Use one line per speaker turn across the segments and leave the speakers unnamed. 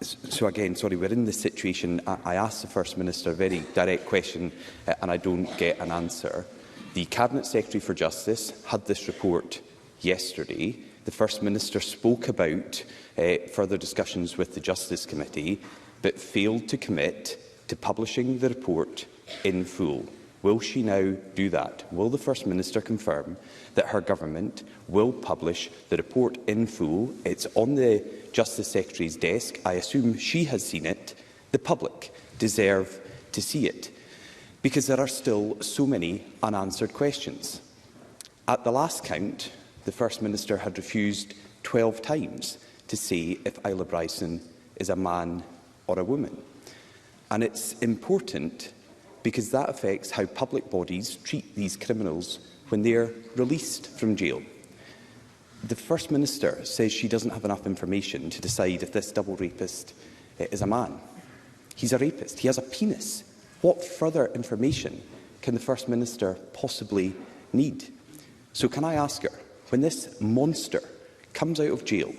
So again, sorry, we're in this situation. I asked the First Minister a very direct question and I don't get an answer. The Cabinet Secretary for Justice had this report yesterday. The First Minister spoke about further discussions with the Justice Committee, but failed to commit to publishing the report in full. Will she now do that? Will the First Minister confirm that her government will publish the report in full? It's on the Justice Secretary's desk. I assume she has seen it. The public deserve to see it, because there are still so many unanswered questions. At the last count, the First Minister had refused 12 times to say if Isla Bryson is a man or a woman. And it's important because that affects how public bodies treat these criminals when they are released from jail. The First Minister says she doesn't have enough information to decide if this double rapist is a man. He's a rapist. He has a penis. What further information can the First Minister possibly need? So can I ask her, when this monster comes out of jail,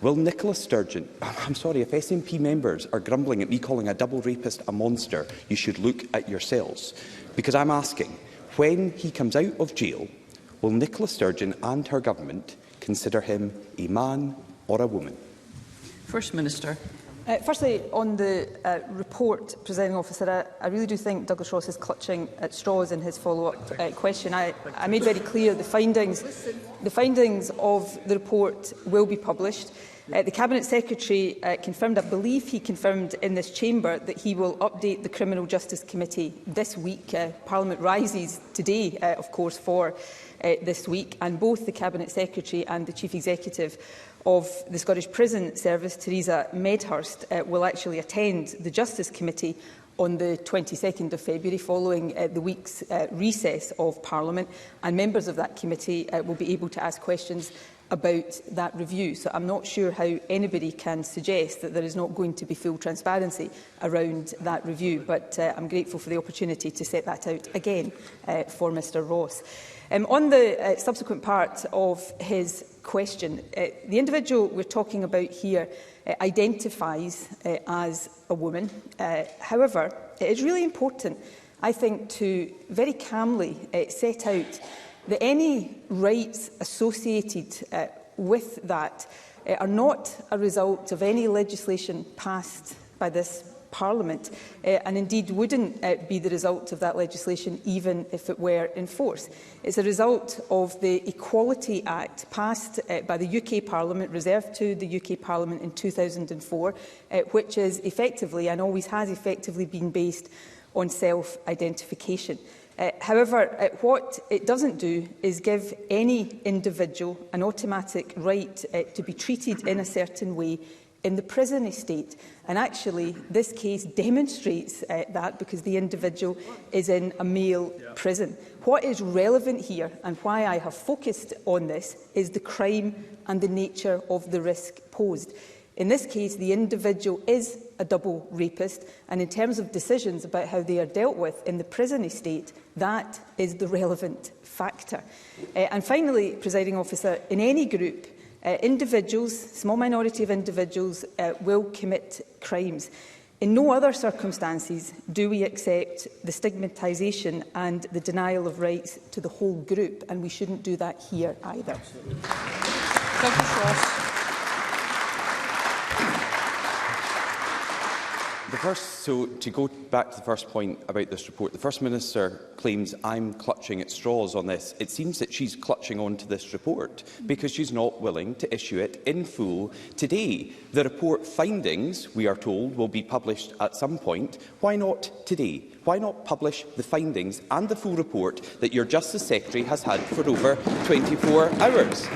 will Nicola Sturgeon, I'm sorry, if SNP members are grumbling at me calling a double rapist a monster, you should look at yourselves. Because I'm asking, when he comes out of jail, will Nicola Sturgeon and her government consider him a man or a woman?
First Minister.
Firstly, on the report, Presiding Officer, I really do think Douglas Ross is clutching at straws in his follow-up question. I made very clear the findings of the report will be published. The Cabinet Secretary confirmed, I believe he confirmed in this chamber, that he will update the Criminal Justice Committee this week. Parliament rises today, of course, for this week, and both the Cabinet Secretary and the Chief Executive of the Scottish Prison Service, Theresa Medhurst, will actually attend the Justice Committee on the 22nd of February, following the week's recess of Parliament, and members of that committee will be able to ask questions about that review. So I'm not sure how anybody can suggest that there is not going to be full transparency around that review, but I'm grateful for the opportunity to set that out again for Mr Ross. On the subsequent part of his question, the individual we're talking about here identifies as a woman. However, it is really important, I think, to very calmly set out that any rights associated with that are not a result of any legislation passed by this Parliament, and indeed wouldn't be the result of that legislation even if it were in force. It's a result of the Equality Act passed by the UK Parliament, reserved to the UK Parliament in 2004, which is effectively, and always has effectively, been based on self-identification. However, what it doesn't do is give any individual an automatic right to be treated in a certain way in the prison estate. And actually, this case demonstrates that, because the individual is in a male prison. What is relevant here, and why I have focused on this, is the crime and the nature of the risk posed. In this case, the individual is a double rapist, and in terms of decisions about how they are dealt with in the prison estate, that is the relevant factor. And finally, Presiding Officer, in any group, individuals, small minority of individuals, will commit crimes. In no other circumstances do we accept the stigmatisation and the denial of rights to the whole group, and we shouldn't do that here either.
Douglas Ross.
So to go back to the first point about this report, the First Minister claims I'm clutching at straws on this. It seems that she's clutching onto this report because she's not willing to issue it in full today. The report findings, we are told, will be published at some point. Why not today? Why not publish the findings and the full report that your Justice Secretary has had for over 24 hours?